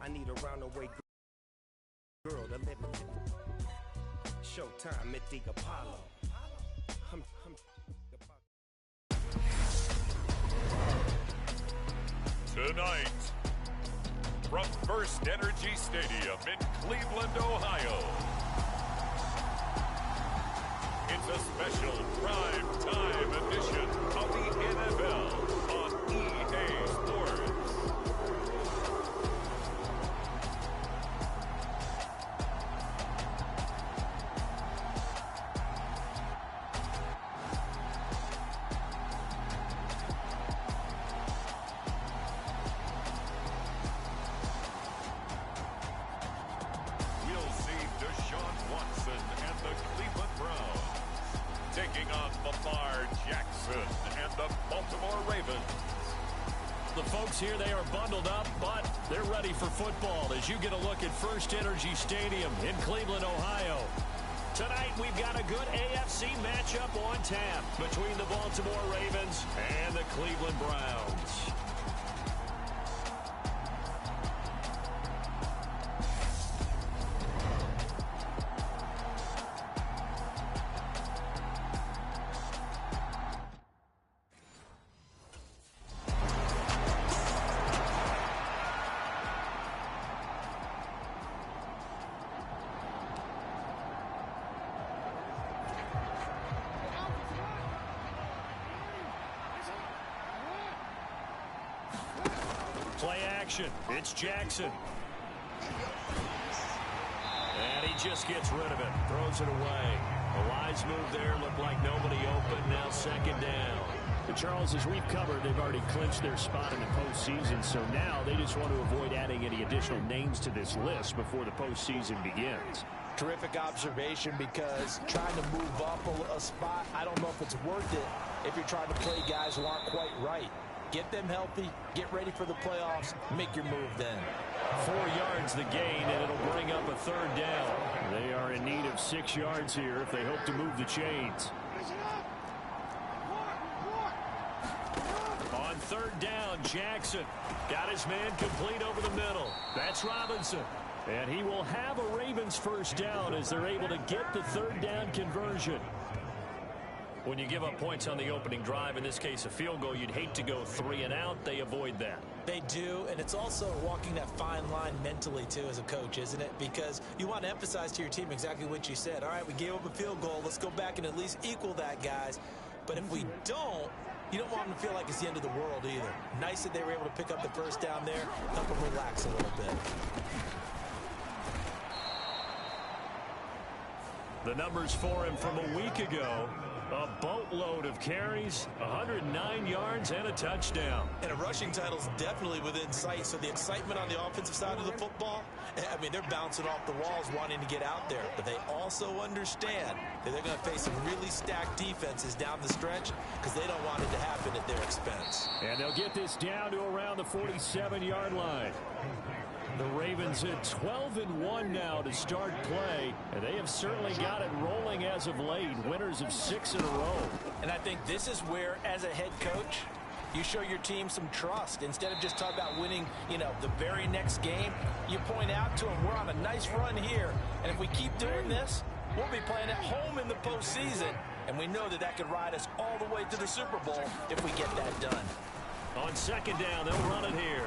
need a roundaway girl to live with. Showtime at the Apollo. Tonight, from First Energy Stadium in Cleveland, Ohio, it's a special prime-time edition of the NFL on EA Sports. Taking on Lamar Jackson and the Baltimore Ravens. The folks here, they are bundled up, but they're ready for football as you get a look at First Energy Stadium in Cleveland, Ohio. Tonight, we've got a good AFC matchup on tap between the Baltimore Ravens and the Cleveland Browns. Play action. It's Jackson. And he just gets rid of it. Throws it away. A wise move there. Looked like nobody open. Now second down. But Charles, as we've covered, they've already clinched their spot in the postseason. So now they just want to avoid adding any additional names to this list before the postseason begins. Terrific observation, because trying to move up a spot, I don't know if it's worth it if you're trying to play guys who aren't quite right. Get them healthy, get ready for the playoffs, make your move then. 4 yards the gain, and it'll bring up a third down. They are in need of 6 yards here if they hope to move the chains. On third down, Jackson got his man complete over the middle. That's Robinson. And he will have a Ravens first down as they're able to get the third down conversion. When you give up points on the opening drive, in this case a field goal, you'd hate to go 3 and out. They avoid that. They do, and it's also walking that fine line mentally, too, as a coach, isn't it? Because you want to emphasize to your team exactly what you said. All right, we gave up a field goal. Let's go back and at least equal that, guys. But if we don't, you don't want them to feel like it's the end of the world either. Nice that they were able to pick up the first down there, help them relax a little bit. The numbers for him from a week ago. A boatload of carries, 109 yards, and a touchdown. And a rushing title is definitely within sight, so the excitement on the offensive side of the football, I mean, they're bouncing off the walls wanting to get out there. But they also understand that they're going to face some really stacked defenses down the stretch because they don't want it to happen at their expense. And they'll get this down to around the 47-yard line. The Ravens at 12-1 now to start play, and they have certainly got it rolling as of late. Winners of 6 in a row. And I think this is where, as a head coach, you show your team some trust. Instead of just talking about winning, the very next game, you point out to them, we're on a nice run here, and if we keep doing this, we'll be playing at home in the postseason, and we know that could ride us all the way to the Super Bowl if we get that done. On second down, they'll run it here.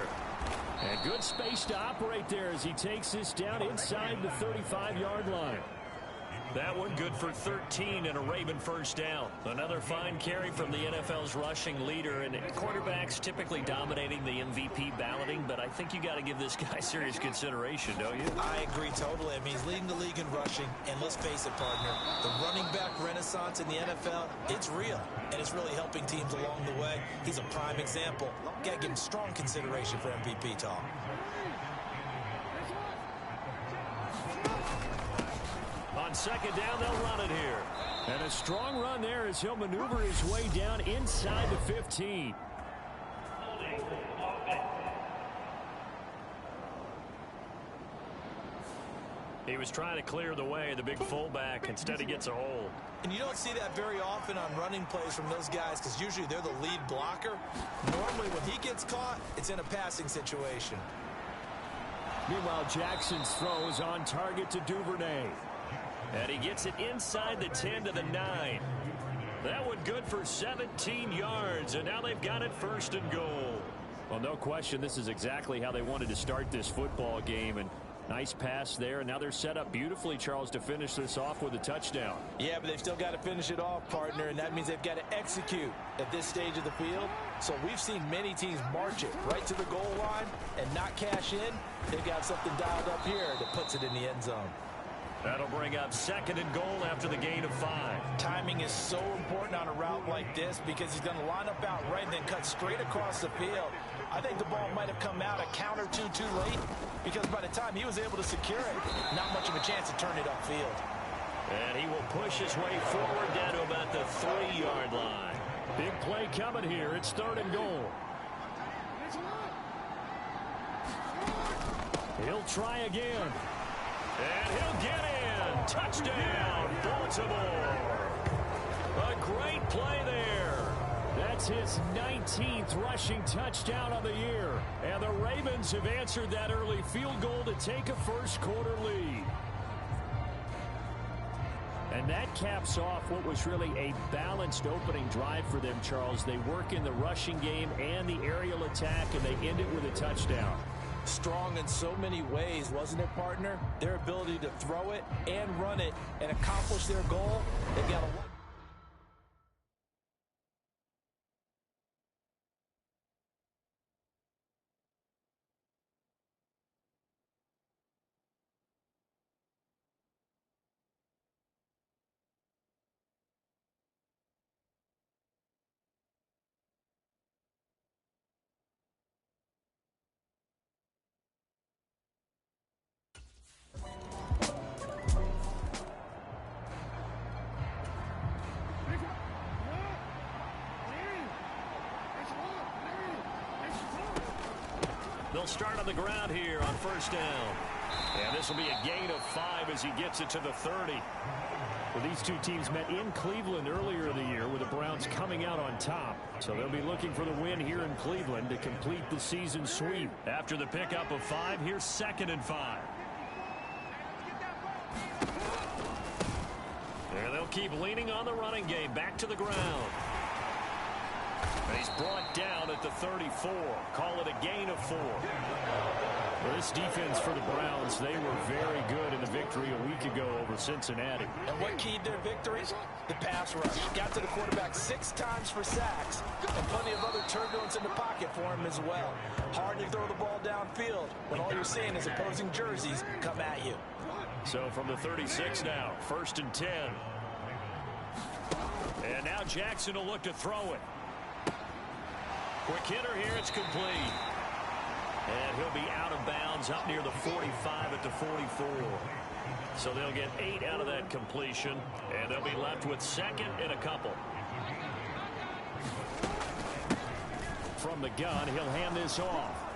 And good space to operate there as he takes this down inside the 35-yard line. That one good for 13 and a Raven first down. Another fine carry from the NFL's rushing leader, and quarterbacks typically dominating the MVP balloting, but I think you got to give this guy serious consideration, don't you? I agree totally. I mean, he's leading the league in rushing, and let's face it, partner, the running back renaissance in the NFL, it's real, and it's really helping teams along the way. He's a prime example. Got to give him strong consideration for MVP talk. On second down, they'll run it here. And a strong run there as he'll maneuver his way down inside the 15. He was trying to clear the way, the big fullback. Instead, he gets a hold. And you don't see that very often on running plays from those guys because usually they're the lead blocker. Normally, when he gets caught, it's in a passing situation. Meanwhile, Jackson's throw is on target to Duvernay. And he gets it inside the 10 to the 9. That one good for 17 yards, and now they've got it 1st and goal. Well, no question, this is exactly how they wanted to start this football game, and nice pass there, and now they're set up beautifully, Charles, to finish this off with a touchdown. Yeah, but they've still got to finish it off, partner, and that means they've got to execute at this stage of the field. So we've seen many teams march it right to the goal line and not cash in. They've got something dialed up here that puts it in the end zone. That'll bring up 2nd and goal after the gain of 5. Timing is so important on a route like this because he's going to line up out right and then cut straight across the field. I think the ball might have come out a count or two too late because by the time he was able to secure it, not much of a chance to turn it upfield. And he will push his way forward down to about the 3-yard line. Big play coming here. It's 3rd and goal. He'll try again. And he'll get in. Touchdown, Baltimore. A great play there. That's his 19th rushing touchdown of the year. And the Ravens have answered that early field goal to take a first-quarter lead. And that caps off what was really a balanced opening drive for them, Charles. They work in the rushing game and the aerial attack, and they end it with a touchdown. Strong in so many ways, wasn't it, partner? Their ability to throw it and run it and accomplish their goal, they've got a lot. They'll start on the ground here on 1st down. And this will be a gain of 5 as he gets it to the 30. Well, these two teams met in Cleveland earlier in the year with the Browns coming out on top. So they'll be looking for the win here in Cleveland to complete the season sweep. After the pickup of 5, here's 2nd and 5. And they'll keep leaning on the running game back to the ground. And he's brought down at the 34. Call it a gain of 4. Well, this defense for the Browns, they were very good in the victory a week ago over Cincinnati. And what keyed their victories? The pass rush. Got to the quarterback 6 times for sacks. And plenty of other turbulence in the pocket for him as well. Hard to throw the ball downfield when all you're seeing is opposing jerseys come at you. So from the 36 now, 1st and 10. And now Jackson will look to throw it. Quick hitter here, it's complete. And he'll be out of bounds up near the 45 at the 44. So they'll get 8 out of that completion, and they'll be left with 2nd and a couple. From the gun, he'll hand this off.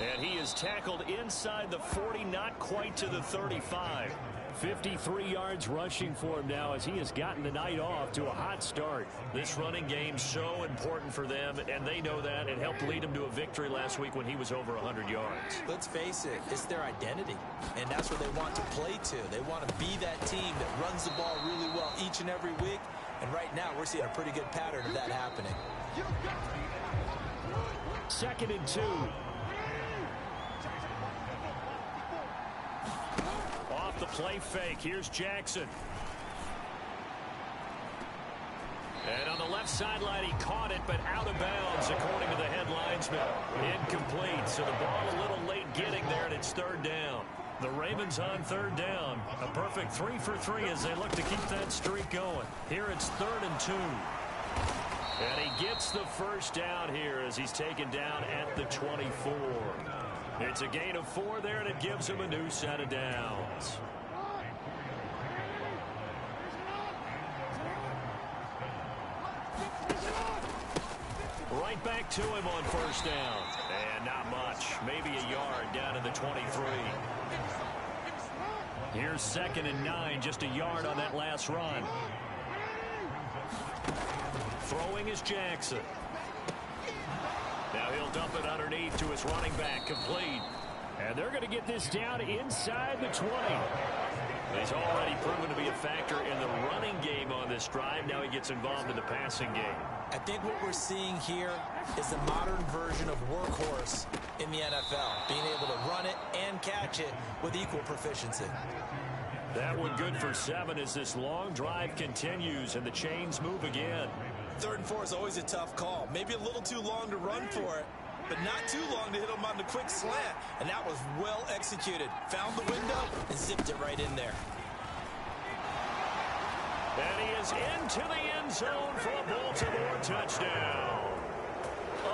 And he is tackled inside the 40, not quite to the 35. 53 yards rushing for him now as he has gotten the night off to a hot start. This running game so important for them, and they know that. It helped lead them to a victory last week when he was over 100 yards. Let's face it, it's their identity, and that's where they want to play to. They want to be that team that runs the ball really well each and every week, and right now we're seeing a pretty good pattern of that happening. 2nd and 2. Off the play fake, here's Jackson. And on the left sideline, he caught it, but out of bounds, according to the head linesman. Incomplete, so the ball a little late getting there, and it's 3rd down. The Ravens on 3rd down. A perfect 3 for 3 as they look to keep that streak going. Here it's 3rd and 2. And he gets the 1st down here as he's taken down at the 24. It's a gain of 4 there, and it gives him a new set of downs. Right back to him on 1st down. And not much. Maybe a yard down to the 23. Here's 2nd and 9. Just a yard on that last run. Throwing is Jackson. Now he'll dump it underneath to his running back, complete. And they're going to get this down inside the 20. He's already proven to be a factor in the running game on this drive. Now he gets involved in the passing game. I think what we're seeing here is the modern version of workhorse in the NFL, being able to run it and catch it with equal proficiency. That one good for 7 as this long drive continues and the chains move again. 3rd and 4 is always a tough call. Maybe a little too long to run for it, but not too long to hit him on the quick slant. And that was well executed. Found the window and zipped it right in there. And he is into the end zone for a Baltimore touchdown.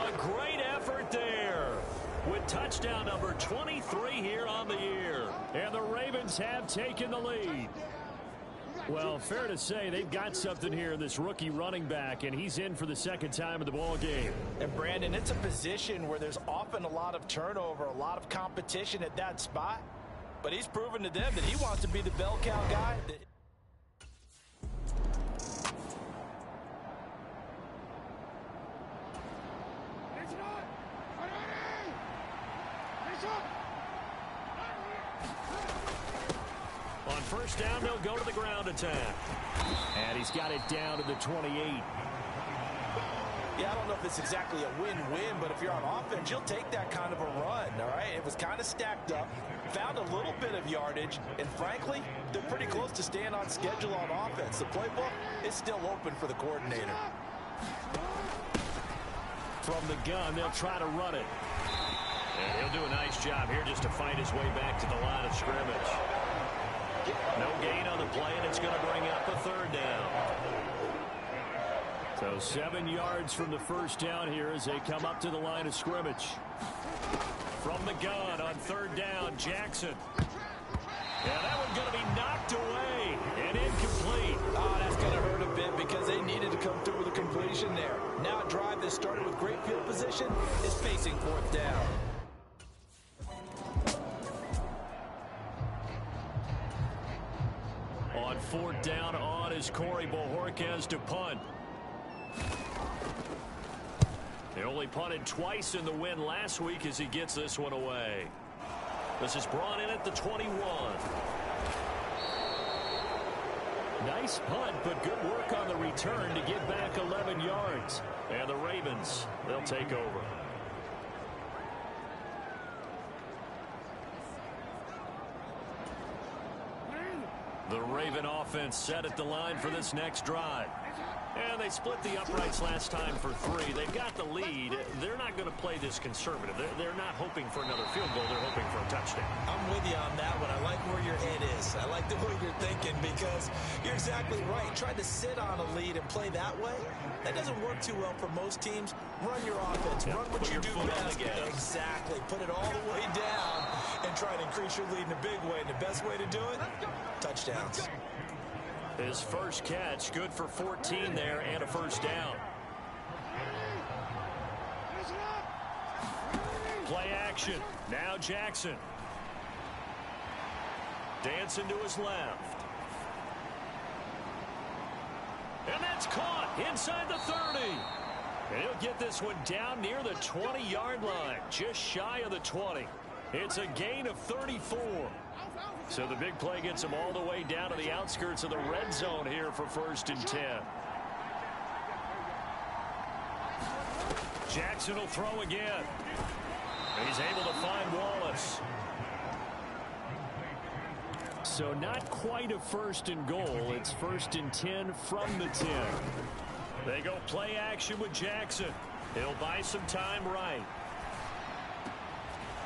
A great effort there with touchdown number 23 here on the year. And the Ravens have taken the lead. Well, fair to say they've got something here in this rookie running back, and he's in for the 2nd time of the ball game. And Brandon, it's a position where there's often a lot of turnover, a lot of competition at that spot. But he's proven to them that he wants to be the bell cow guy. On 1st down, they'll go to the ground attack. And he's got it down to the 28. Yeah, I don't know if it's exactly a win-win, but if you're on offense, you'll take that kind of a run, all right? It was kind of stacked up, found a little bit of yardage, and frankly, they're pretty close to staying on schedule on offense. The playbook is still open for the coordinator. From the gun, they'll try to run it. And he'll do a nice job here just to fight his way back to the line of scrimmage. No gain on the play, and it's going to bring up a 3rd down. So 7 yards from the 1st down here as they come up to the line of scrimmage. From the gun on 3rd down, Jackson. Yeah, that one's going to be knocked away and incomplete. Oh, that's going to hurt a bit because they needed to come through with a completion there. Now a drive that started with great field position is facing 4th down. On 4th down on is Corey Bojorquez to punt. They only punted twice in the win last week as he gets this one away. This is brought in at the 21. Nice punt, but good work on the return to get back 11 yards. And the Ravens, they'll take over. The Raven offense set at the line for this next drive. And they split the uprights last time for 3. They've got the lead. They're not going to play this conservative. They're not hoping for another field goal. They're hoping for a touchdown. I'm with you on that one. I like where your head is. I like the way you're thinking because you're exactly right. Trying to sit on a lead and play that way, that doesn't work too well for most teams. Run your offense. Run what you do best. Exactly. Put it all the way down and try to increase your lead in a big way. And the best way to do it, touchdowns. His first catch, good for 14 there and a 1st down. Play action. Now Jackson. Dancing to his left. And that's caught inside the 30. And he'll get this one down near the 20-yard line, just shy of the 20. It's a gain of 34. So the big play gets him all the way down to the outskirts of the red zone here for 1st and 10. Jackson will throw again. He's able to find Wallace. So not quite a 1st and goal. It's 1st and 10 from the 10. They go play action with Jackson. He'll buy some time right.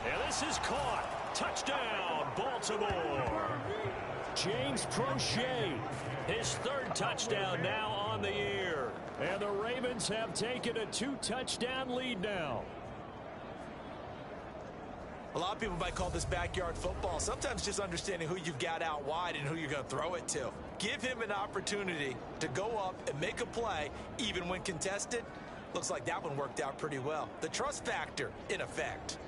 And this is caught. Touchdown, Baltimore. James Prochet, his 3rd touchdown now on the year. And the Ravens have taken a 2-touchdown lead now. A lot of people might call this backyard football. Sometimes just understanding who you've got out wide and who you're going to throw it to. Give him an opportunity to go up and make a play, even when contested. Looks like that one worked out pretty well. The trust factor in effect.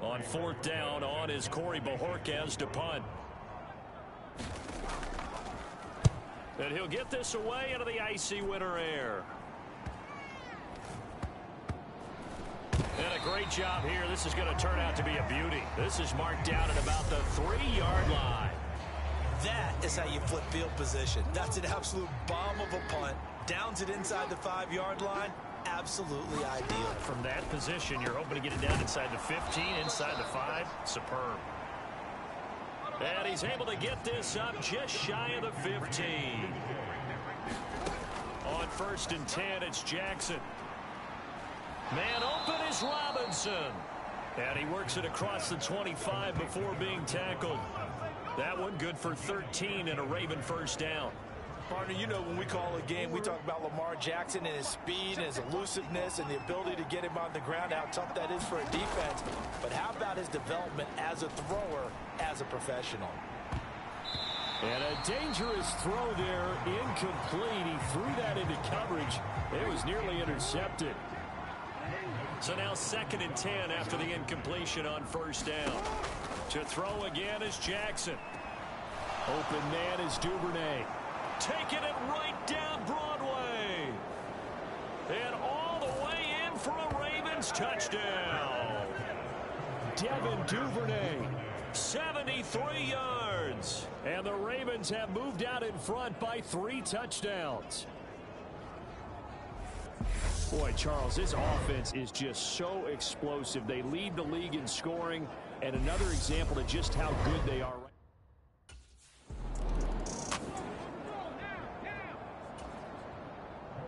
On 4th down, on is Corey Bojorquez to punt. And he'll get this away into the icy winter air. And a great job here. This is going to turn out to be a beauty. This is marked down at about the 3-yard line. That is how you flip field position. That's an absolute bomb of a punt. Downs it inside the 5-yard line. Absolutely ideal. From that position, you're hoping to get it down inside the 15, inside the 5. Superb. And he's able to get this up just shy of the 15. On 1st and 10, it's Jackson. Man open is Robinson. And he works it across the 25 before being tackled. That one good for 13 and a Raven first down. Partner, you know when we call a game, we talk about Lamar Jackson and his speed and his elusiveness and the ability to get him on the ground, how tough that is for a defense. But how about his development as a thrower, as a professional? And a dangerous throw there, incomplete. He threw that into coverage. It was nearly intercepted. So now 2nd and 10 after the incompletion on 1st down. To throw again is Jackson. Open man is Duvernay. Taking it right down Broadway. And all the way in for a Ravens touchdown. Devin Duvernay, 73 yards. And the Ravens have moved out in front by 3 touchdowns. Boy, Charles, this offense is just so explosive. They lead the league in scoring, and another example of just how good they are.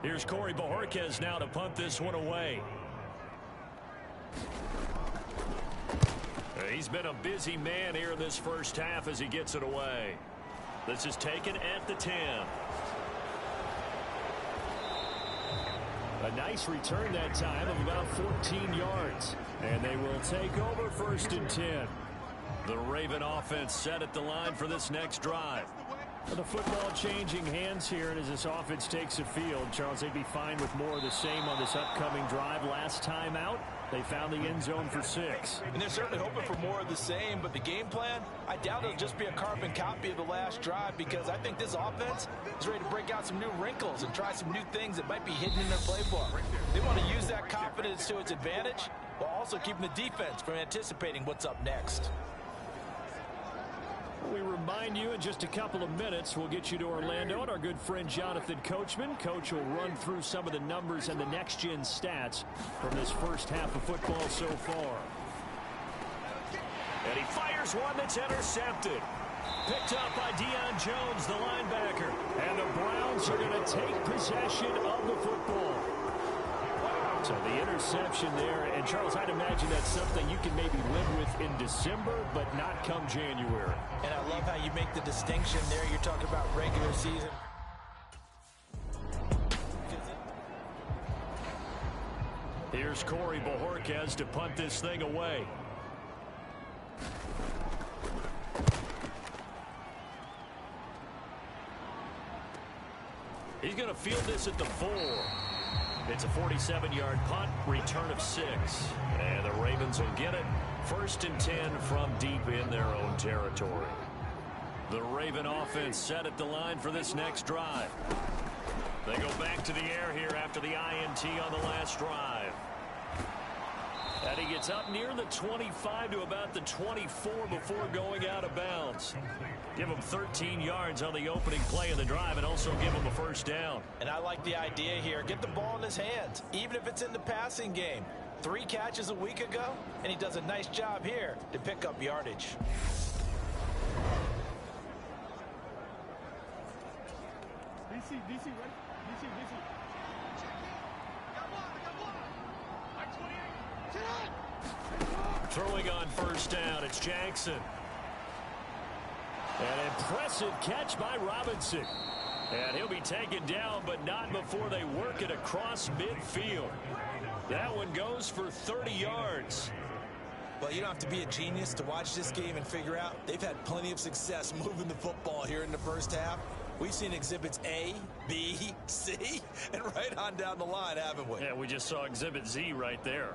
Here's Corey Bojorquez now to punt this one away. He's been a busy man here in this first half as he gets it away. This is taken at the 10. A nice return that time of about 14 yards. And they will take over 1st and 10. The Raven offense set at the line for this next drive. The football changing hands here, and as this offense takes the field, Charles, they'd be fine with more of the same on this upcoming drive. Last time out, they found the end zone for 6. And they're certainly hoping for more of the same, but the game plan, I doubt it'll just be a carbon copy of the last drive, because I think this offense is ready to break out some new wrinkles and try some new things that might be hidden in their playbook. They want to use that confidence to its advantage, while also keeping the defense from anticipating what's up next. We remind you in just a couple of minutes, we'll get you to Orlando and our good friend Jonathan Coachman. Coach will run through some of the numbers and the next-gen stats from this first half of football so far. And he fires one that's intercepted. Picked up by Deion Jones, the linebacker. And the Browns are going to take possession of the football. So the interception there, and Charles, I'd imagine that's something you can maybe live with in December, but not come January. And I love how you make the distinction there. You're talking about regular season. Here's Corey Bojorquez to punt this thing away. He's going to field this at the 4. It's a 47-yard punt, return of 6. And the Ravens will get it. 1st and 10 from deep in their own territory. The Raven offense set at the line for this next drive. They go back to the air here after the INT on the last drive. And he gets up near the 25 to about the 24 before going out of bounds. Give him 13 yards on the opening play of the drive and also give him a first down. And I like the idea here. Get the ball in his hands, even if it's in the passing game. 3 catches a week ago, and he does a nice job here to pick up yardage. DC, ready? DC. Throwing on first down, it's Jackson. An impressive catch by Robinson. And he'll be taken down, but not before they work it across midfield. That one goes for 30 yards. Well, you don't have to be a genius to watch this game and figure out they've had plenty of success moving the football here in the first half. We've seen exhibits A, B, C, and right on down the line, haven't we? Yeah, we just saw exhibit Z right there.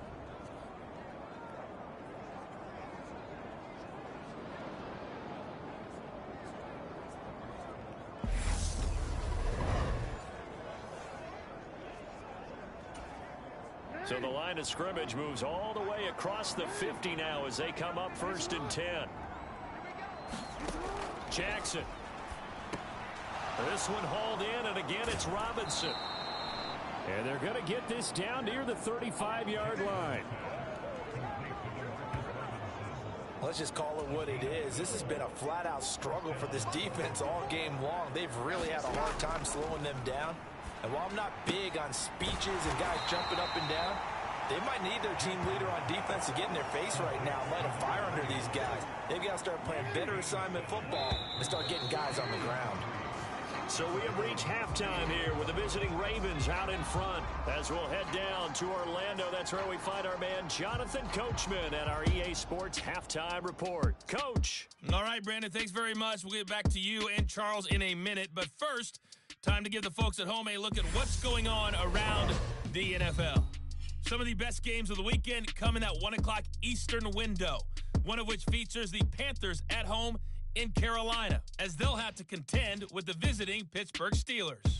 So the line of scrimmage moves all the way across the 50 now as they come up 1st and 10. Jackson. This one hauled in, and again it's Robinson. And they're going to get this down near the 35-yard line. Let's just call it what it is. This has been a flat-out struggle for this defense all game long. They've really had a hard time slowing them down. And while I'm not big on speeches and guys jumping up and down, they might need their team leader on defense to get in their face right now and light a fire under these guys. They've got to start playing better assignment football and start getting guys on the ground. So we have reached halftime here with the visiting Ravens out in front. As we'll head down to Orlando, that's where we find our man Jonathan Coachman at our EA Sports Halftime Report. Coach. All right, Brandon, thanks very much. We'll get back to you and Charles in a minute. But first, time to give the folks at home a look at what's going on around the NFL. Some of the best games of the weekend come in that 1 o'clock Eastern window, one of which features the Panthers at home in Carolina, as they'll have to contend with the visiting Pittsburgh Steelers.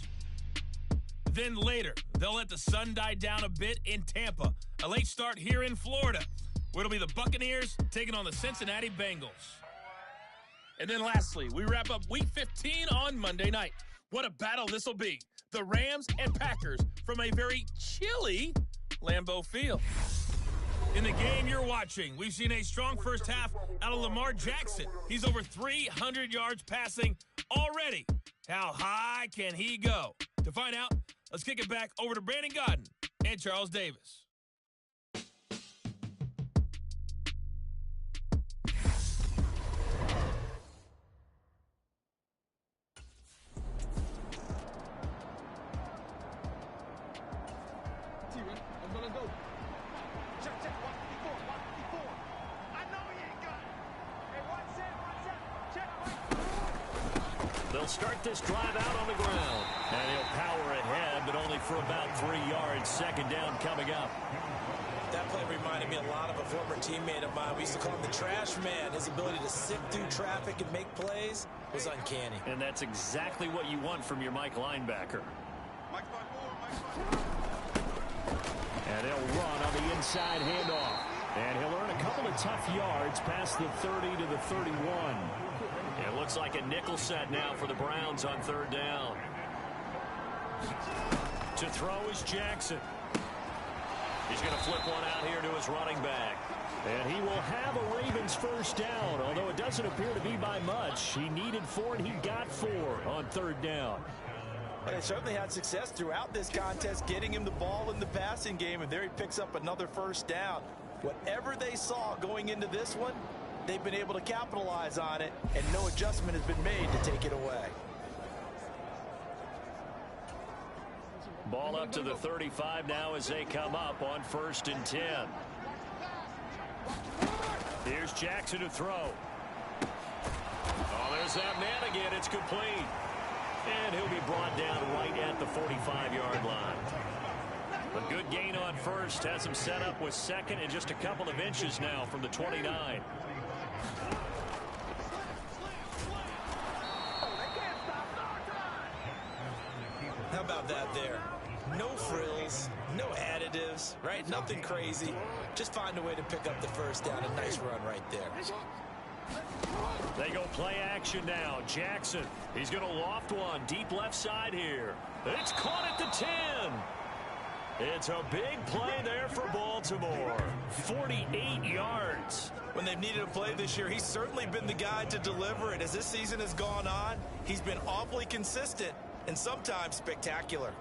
Then later, they'll let the sun die down a bit in Tampa. A late start here in Florida, where it'll be the Buccaneers taking on the Cincinnati Bengals. And then lastly, we wrap up Week 15 on Monday night. What a battle this will be. The Rams and Packers from a very chilly Lambeau Field. In the game you're watching, we've seen a strong first half out of Lamar Jackson. He's over 300 yards passing already. How high can he go? To find out, let's kick it back over to Brandon Gaudin and Charles Davis. They'll start this drive out on the ground. And he'll power ahead, but only for about 3 yards. 2nd down coming up. That play reminded me a lot of a former teammate of mine. We used to call him the trash man. His ability to sift through traffic and make plays was uncanny. And that's exactly what you want from your Mike linebacker. And he'll run on the inside handoff. And he'll earn a couple of tough yards past the 30 to the 31. It looks like a nickel set now for the Browns on 3rd down. To throw is Jackson. He's going to flip one out here to his running back. And he will have a Ravens 1st down, although it doesn't appear to be by much. He needed 4, and he got 4 on 3rd down. But they certainly had success throughout this contest, getting him the ball in the passing game, and there he picks up another 1st down. Whatever they saw going into this one, they've been able to capitalize on it, and no adjustment has been made to take it away. Ball up to the 35 now as they come up on 1st and 10. Here's Jackson to throw. Oh, there's that man again. It's complete. And he'll be brought down right at the 45-yard line. A good gain on 1st. Has him set up with 2nd and just a couple of inches now from the 29. How about that there? No frills, no additives, right? Nothing crazy. Just find a way to pick up the 1st down. A nice run right there. They go play action now. Jackson, he's going to loft one deep left side here. It's caught at the 10. It's a big play there for Baltimore. 48 yards. When they've needed a play this year, he's certainly been the guy to deliver it. As this season has gone on, he's been awfully consistent and sometimes spectacular.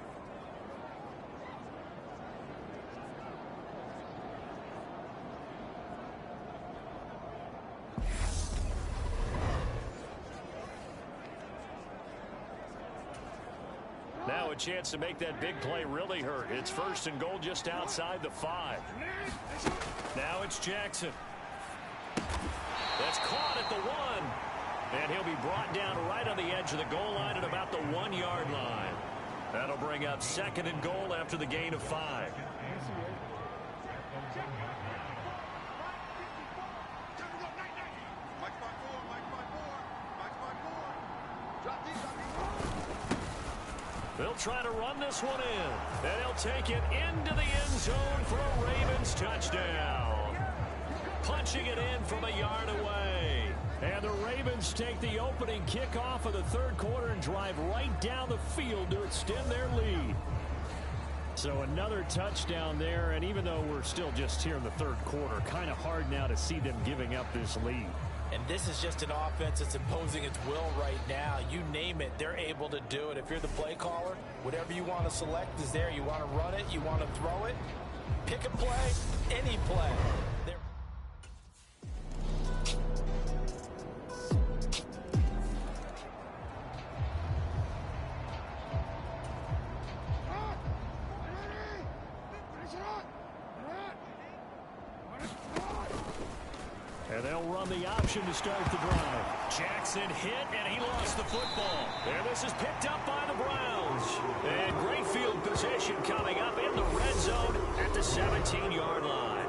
Now a chance to make that big play really hurt. It's 1st and goal just outside the 5. Now it's Jackson. That's caught at the 1. And he'll be brought down right on the edge of the goal line at about the 1-yard line. That'll bring up 2nd and goal after the gain of 5. They'll try to run this one in. And he'll take it into the end zone for a Ravens touchdown. Punching it in from a yard away. And the Ravens take the opening kickoff of the third quarter and drive right down the field to extend their lead. So another touchdown there, and even though we're still just here in the third quarter, kind of hard now to see them giving up this lead. And this is just an offense that's imposing its will right now. You name it, they're able to do it. If you're the play caller, whatever you want to select is there. You want to run it, you want to throw it, pick a play, any play. And they'll run the option to start the drive. Jackson hit, and he lost the football. And this is picked up by the Browns. And great field position coming up in the red zone at the 17-yard line.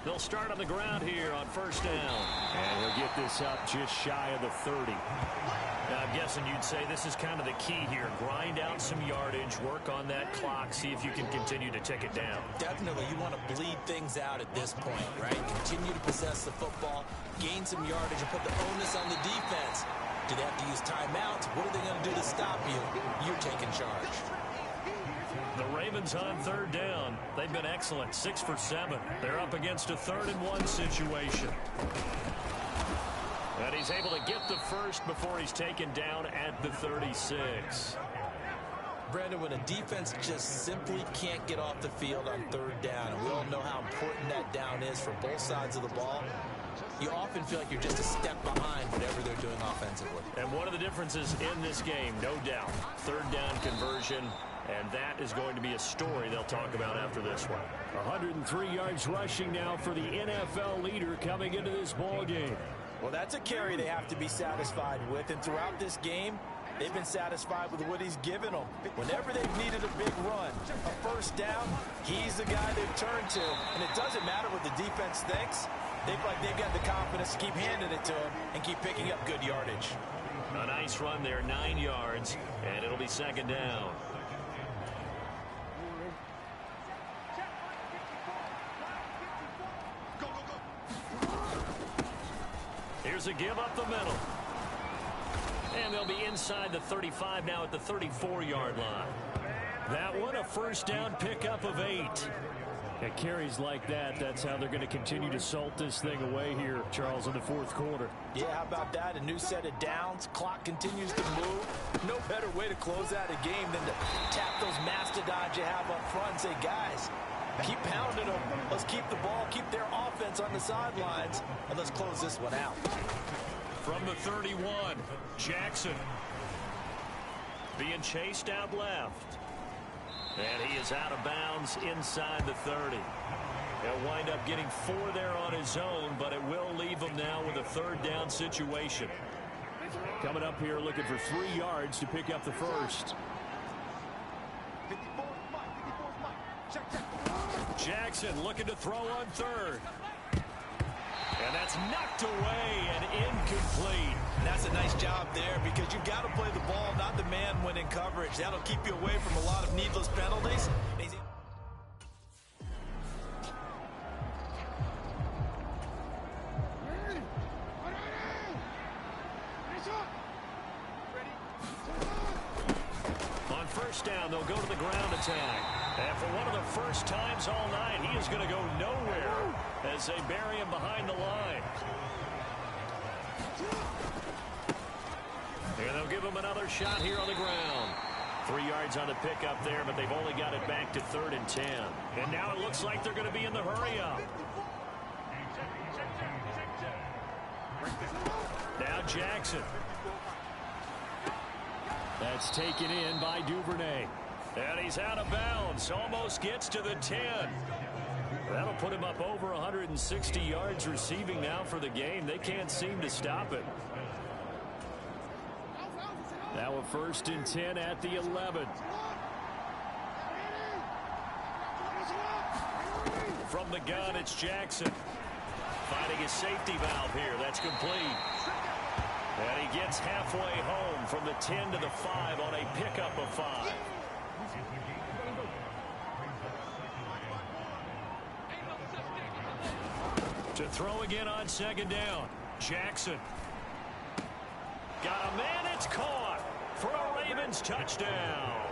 They'll start on the ground here on first down. And he'll get this up just shy of the 30. Now, I'm guessing you'd say this is kind of the key here. Grind out some yardage, work on that clock, see if you can continue to tick it down. Definitely, you want to bleed things out at this point, right? Continue to possess the football, gain some yardage, and put the onus on the defense. Do they have to use timeouts? What are they going to do to stop you? You're taking charge. The Ravens on third down. They've been excellent, 6 for 7. They're up against a 3rd-and-1 situation. And he's able to get the first before he's taken down at the 36. Brandon, when a defense just simply can't get off the field on third down, and we all know how important that down is for both sides of the ball, you often feel like you're just a step behind whatever they're doing offensively. And one of the differences in this game, no doubt, third down conversion. And that is going to be a story they'll talk about after this one. 103 yards rushing now for the NFL leader coming into this ball game. Well, that's a carry they have to be satisfied with. And throughout this game, they've been satisfied with what he's given them. Whenever they've needed a big run, a first down, he's the guy they've turned to. And it doesn't matter what the defense thinks. They've got the confidence to keep handing it to him and keep picking up good yardage. A nice run there, 9 yards, and it'll be second down. Here's a give up the middle. And they'll be inside the 35 now at the 34-yard line. That one, a first down pickup of 8. It carries like that. That's how they're going to continue to salt this thing away here, Charles, in the fourth quarter. Yeah, how about that? A new set of downs. Clock continues to move. No better way to close out a game than to tap those mastodons you have up front and say, guys, keep pounding them. Let's keep the ball, keep their offense on the sidelines, and let's close this one out. From the 31, Jackson being chased out left. And he is out of bounds inside the 30. He'll wind up getting 4 there on his own, but it will leave him now with a third down situation. Coming up here looking for 3 yards to pick up the first. Jackson looking to throw on third. And that's knocked away and incomplete. That's a nice job there because you've got to play the ball, not the man when in coverage. That'll keep you away from a lot of needless penalties. On first down, they'll go to the ground attack. And for one of the first times all night, he is going to go nowhere as they bury him behind the line. And they'll give him another shot here on the ground. 3 yards on the pickup there, but they've only got it back to 3rd and 10. And now it looks like they're going to be in the hurry-up. Now Jackson. That's taken in by Duvernay. And he's out of bounds. Almost gets to the 10. That'll put him up over 160 yards receiving now for the game. They can't seem to stop it. That Now a 1st and 10 at the 11. From the gun, it's Jackson. Finding his safety valve here. That's complete. And he gets halfway home from the 10 to the 5 on a pickup of 5. To throw again on 2nd down. Jackson. Got a man, it's caught for a Ravens touchdown.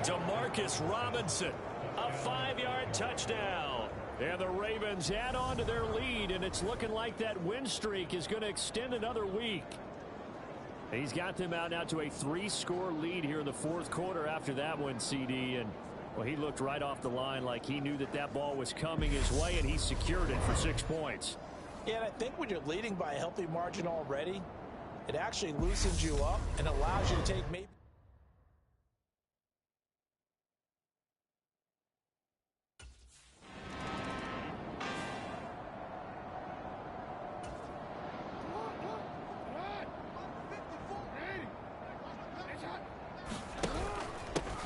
Demarcus Robinson, a 5-yard touchdown. And the Ravens add on to their lead, and it's looking like that win streak is going to extend another week. He's got them out now to a 3-score lead here in the 4th quarter after that one, CD. And, well, he looked right off the line like he knew that that ball was coming his way, and he secured it for 6 points. Yeah, and I think when you're leading by a healthy margin already, it actually loosens you up and allows you to take maybe.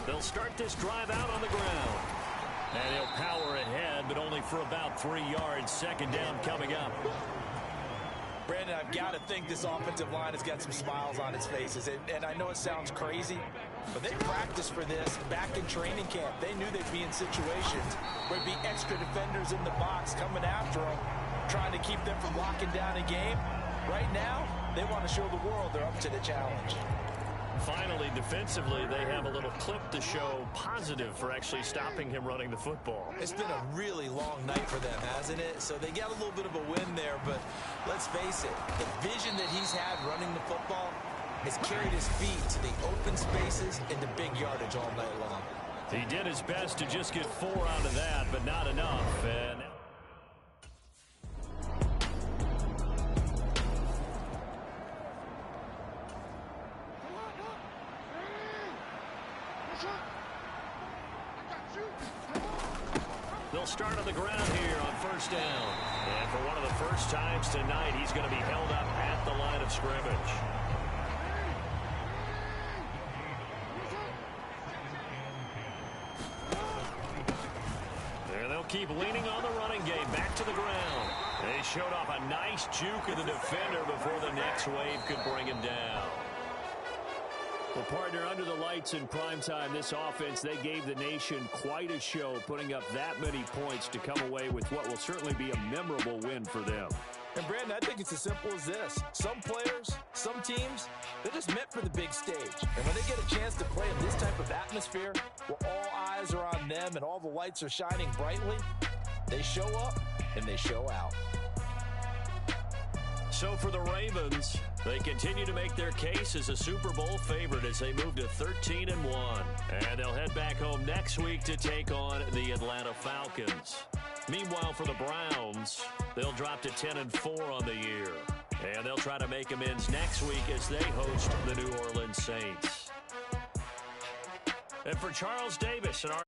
They'll start this drive out on the ground. And he'll power ahead, but only for about 3 yards. 2nd down coming up. Brandon, I've got to think this offensive line has got some smiles on its faces. And I know it sounds crazy, but they practiced for this back in training camp. They knew they'd be in situations where there'd be extra defenders in the box coming after them, trying to keep them from locking down a game. Right now, they want to show the world they're up to the challenge. Finally, defensively, they have a little clip to show positive for actually stopping him running the football. It's been a really long night for them, hasn't it? So they got a little bit of a win there, but let's face it, the vision that he's had running the football has carried his feet to the open spaces and the big yardage all night long. He did his best to just get 4 out of that, but not enough. And they'll start on the ground here on 1st down. And for one of the first times tonight, he's going to be held up at the line of scrimmage. And they'll keep leaning on the running game. Back to the ground. They showed off a nice juke of the defender before the next wave could bring him down. Well, partner, under the lights in primetime, this offense, they gave the nation quite a show, putting up that many points to come away with what will certainly be a memorable win for them. And, Brandon, I think it's as simple as this. Some players, some teams, they're just meant for the big stage. And when they get a chance to play in this type of atmosphere where all eyes are on them and all the lights are shining brightly, they show up and they show out. So for the Ravens, they continue to make their case as a Super Bowl favorite as they move to 13-1. And they'll head back home next week to take on the Atlanta Falcons. Meanwhile, for the Browns, they'll drop to 10-4 on the year. And they'll try to make amends next week as they host the New Orleans Saints. And for Charles Davis and our